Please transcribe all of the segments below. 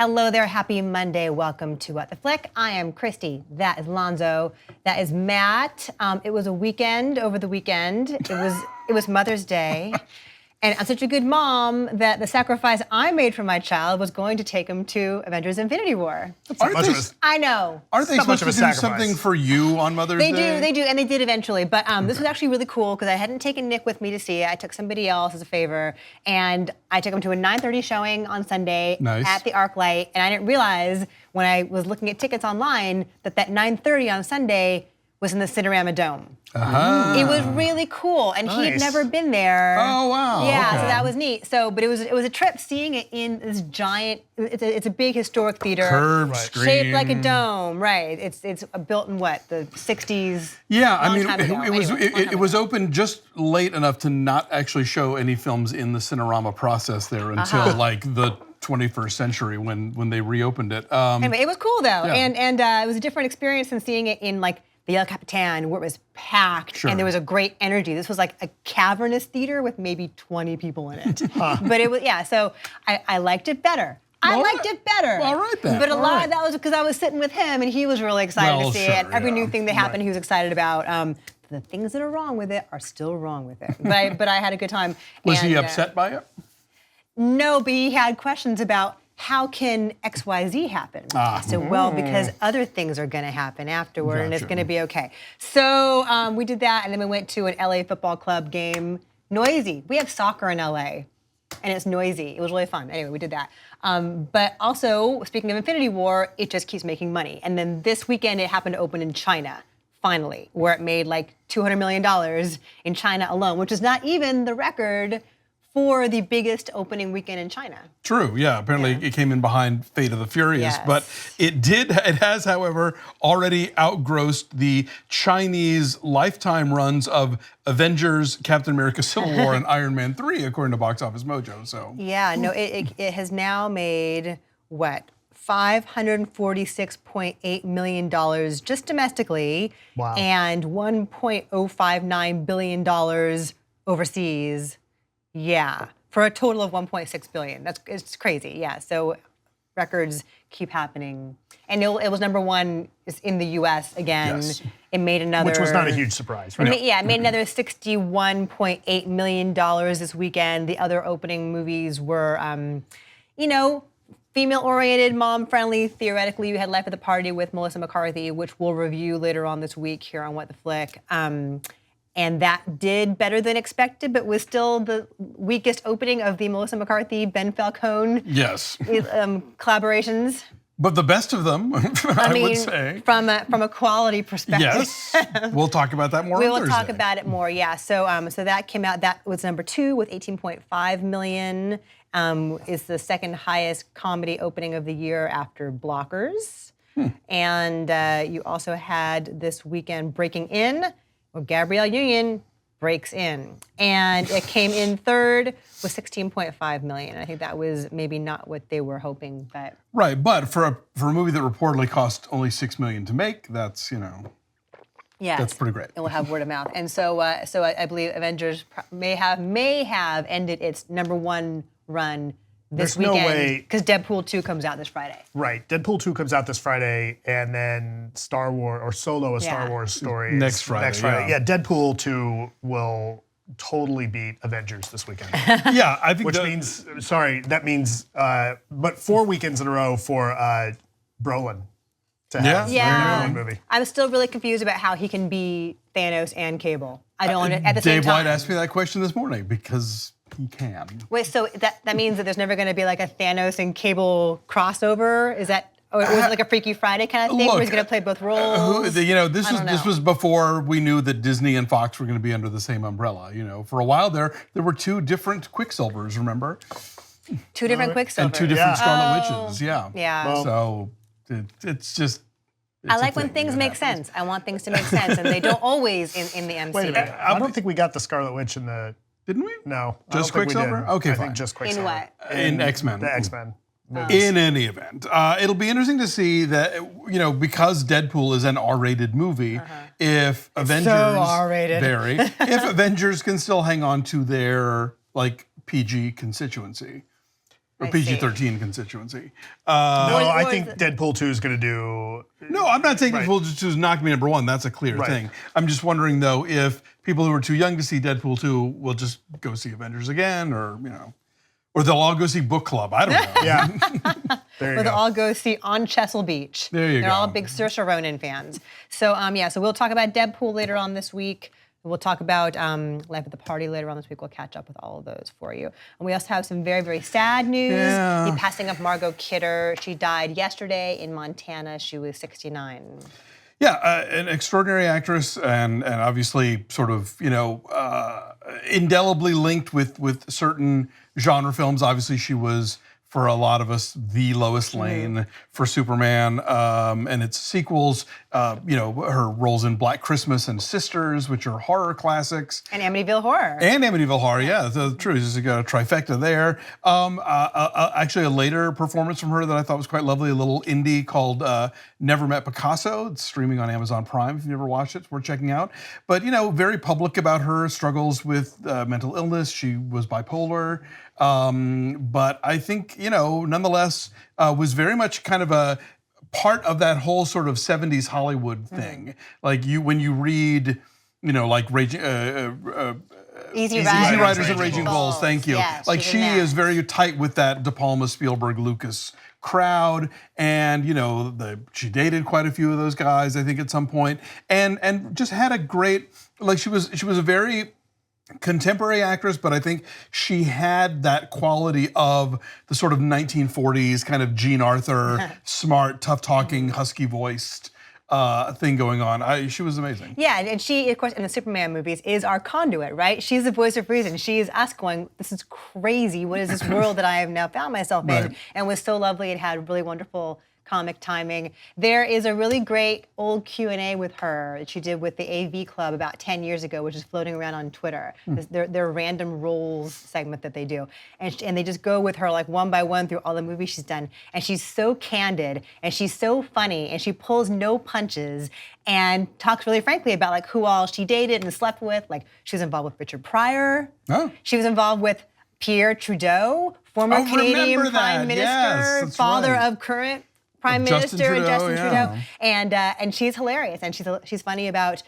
Hello there, happy Monday. Welcome to What the Flick. I am Christy. That is Alonso. That is Matt. It was a weekend over the weekend. It was Mother's Day. And I'm such a good mom that the sacrifice I made for my child was going to take him to Avengers Infinity War. I know. Aren't they supposed to do something for you on Mother's Day? They do, and they did eventually. But this was actually really cool because I hadn't taken Nick with me to see it. I took somebody else as a favor, and I took him to a 9:30 showing on Sunday at the ArcLight. And I didn't realize when I was looking at tickets online that 9:30 on Sunday was in the Cinerama Dome. It was really cool, and he had never been there. Oh wow! Yeah, so that was neat. But it was a trip seeing it in this giant. It's a big historic theater, curved screen, shaped like a dome. Right. It's built in what, the 60s. Yeah, I mean it was open just late enough to not actually show any films in the Cinerama process there until like the 21st century when they reopened it. Anyway, it was cool though, and it was a different experience than seeing it in like the El Capitan, where it was packed and there was a great energy. This was like a cavernous theater with maybe 20 people in it. But it was, so I liked it better. Liked it better. Well, all right then. But a lot of that was because I was sitting with him and he was really excited to see it. Every new thing that happened, he was excited about. The things that are wrong with it are still wrong with it. But I had a good time. Was he upset by it? No, but he had questions about how can XYZ happen? So, because other things are going to happen afterward and it's going to be okay. So we did that, and then we went to an LA Football Club game. Noisy. We have soccer in LA, and it's noisy. It was really fun. Anyway, we did that. But also, speaking of Infinity War, it just keeps making money. And then this weekend, it happened to open in China, finally, where it made like $200 million in China alone, which is not even the record for the biggest opening weekend in China. True, yeah. Apparently it came in behind Fate of the Furious, but it has, however, already outgrossed the Chinese lifetime runs of Avengers, Captain America Civil War, and Iron Man 3, according to Box Office Mojo. So yeah, no, it has now made, what, $546.8 million just domestically, and $1.059 billion overseas. Yeah, for a total of $1.6 billion. It's crazy. Yeah, so records keep happening, and it was number one in the U.S. again. Yes. It made another, which was not a huge surprise, right? It made another $61.8 million this weekend. The other opening movies were, female-oriented, mom-friendly. Theoretically, you had Life of the Party with Melissa McCarthy, which we'll review later on this week here on What the Flick. And that did better than expected, but was still the weakest opening of the Melissa McCarthy, Ben Falcone collaborations. But the best of them, I would say. From a quality perspective. Yes, we'll talk about that more on Thursday. We will talk about it more, yeah. So that came out, that was number 2 with $18.5 million. Is the second highest comedy opening of the year after Blockers. And you also had this weekend Breaking In, where Gabrielle Union breaks in. And it came in third with $16.5 million. I think that was maybe not what they were hoping, but. Right, but for a movie that reportedly cost only $6 million to make, that's, that's pretty great. It will have word of mouth. And so I believe Avengers may have ended its number one run this weekend. No way. Because Deadpool 2 comes out this Friday. Right. Deadpool 2 comes out this Friday, and then Star Wars, or Solo, Star Wars story. Next Friday. Yeah, Deadpool 2 will totally beat Avengers this weekend. Yeah, I think that means, but 4 weekends in a row for Brolin to have one movie. I'm still really confused about how he can be Thanos and Cable. I don't at the same time. Dave White asked me that question this morning because he can. Wait, so that means that there's never going to be like a Thanos and Cable crossover? Is that, or was it like a Freaky Friday kind of thing where he's going to play both roles? This was before we knew that Disney and Fox were going to be under the same umbrella. For a while there were 2 different Quicksilvers, remember? 2 different Quicksilvers. And 2 different Scarlet Witches, Yeah. Well, so it's just. I like when things make sense. I want things to make sense, and they don't always in the MCU. Wait a minute. I don't think we got the Scarlet Witch in the. Didn't we? No. Just Quicksilver? Okay, I fine. think just Quicksilver. In what? In X-Men. The X-Men. In any event, it'll be interesting to see that, because Deadpool is an R-rated movie, if Avengers so R-rated. If Avengers can still hang on to their PG constituency. or PG-13 constituency. No, I think Deadpool 2 is going to do. No, I'm not saying Deadpool 2 is not going to be number one. That's a clear thing. I'm just wondering though if people who are too young to see Deadpool 2 will just go see Avengers again, or or they'll all go see Book Club. I don't know. Yeah. There you or they'll all go see On Chesil Beach. There you go. They're all big Saoirse Ronan fans. So so we'll talk about Deadpool later on this week. We'll talk about Life at the Party later on this week. We'll catch up with all of those for you. And we also have some very, very sad news. Yeah. The passing of Margot Kidder. She died yesterday in Montana. She was 69. Yeah, an extraordinary actress, and obviously sort of indelibly linked with certain genre films. Obviously, she was, for a lot of us, the Lois Lane for Superman and its sequels. Her roles in Black Christmas and Sisters, which are horror classics. And Amityville Horror. And Amityville Horror, yeah, that's true. She's got a trifecta there. Actually, a later performance from her that I thought was quite lovely, a little indie called Never Met Picasso. It's streaming on Amazon Prime. If you've never watched it, it's worth checking out. But, very public about her struggles with mental illness. She was bipolar. But I think, nonetheless, was very much kind of a part of that whole sort of 70s Hollywood thing. Like when you read, like Raging, Easy Riders and Raging Bulls. Thank you. Yeah, like she is very tight with that De Palma, Spielberg, Lucas crowd, and she dated quite a few of those guys, I think, at some point, and just had a great, like she was a very contemporary actress, but I think she had that quality of the sort of 1940s kind of Jean Arthur, smart, tough-talking, husky-voiced thing going on. She was amazing. Yeah, and she, of course, in the Superman movies, is our conduit, right? She's the voice of reason. She is us going, this is crazy. What is this world that I have now found myself in? And was so lovely. It had really wonderful comic timing. There is a really great old Q&A with her that she did with the AV Club about 10 years ago, which is floating around on Twitter. Their random roles segment that they do. And they just go with her like one by one through all the movies she's done. And she's so candid and she's so funny and she pulls no punches and talks really frankly about like who all she dated and slept with. Like she was involved with Richard Pryor. Oh. She was involved with Pierre Trudeau, former Canadian Prime Minister, father of current Prime Minister Justin Trudeau, and she's hilarious, and she's funny about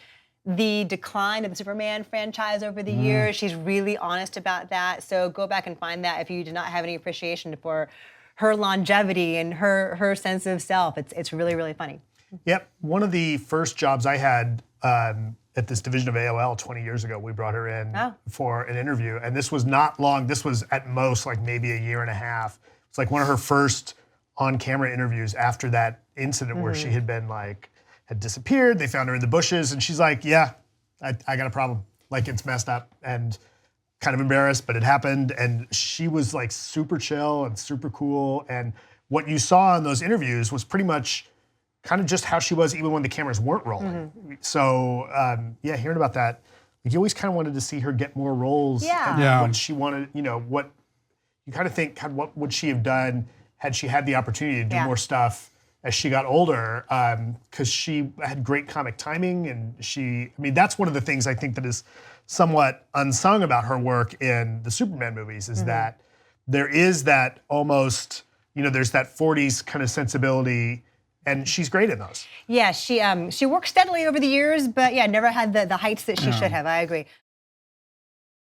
the decline of the Superman franchise over the years. She's really honest about that. So go back and find that if you do not have any appreciation for her longevity and her sense of self. It's really, really funny. Yep, one of the first jobs I had at this division of AOL 20 years ago, we brought her in for an interview, and this was not long. This was at most like maybe a year and a half. It's like one of her first on-camera interviews after that incident where she had been had disappeared. They found her in the bushes, and she's like, yeah, I got a problem. Like, it's messed up, and kind of embarrassed, but it happened. And she was like super chill and super cool. And what you saw in those interviews was pretty much kind of just how she was even when the cameras weren't rolling. So hearing about that, you always kind of wanted to see her get more roles. And what she wanted, what you kind of think, what would she have done had she had the opportunity to do more stuff as she got older, because she had great comic timing, and that's one of the things I think that is somewhat unsung about her work in the Superman movies, is that there is that almost, there's that 40s kind of sensibility, and she's great in those. Yeah, she worked steadily over the years, but never had the heights that she should have. I agree.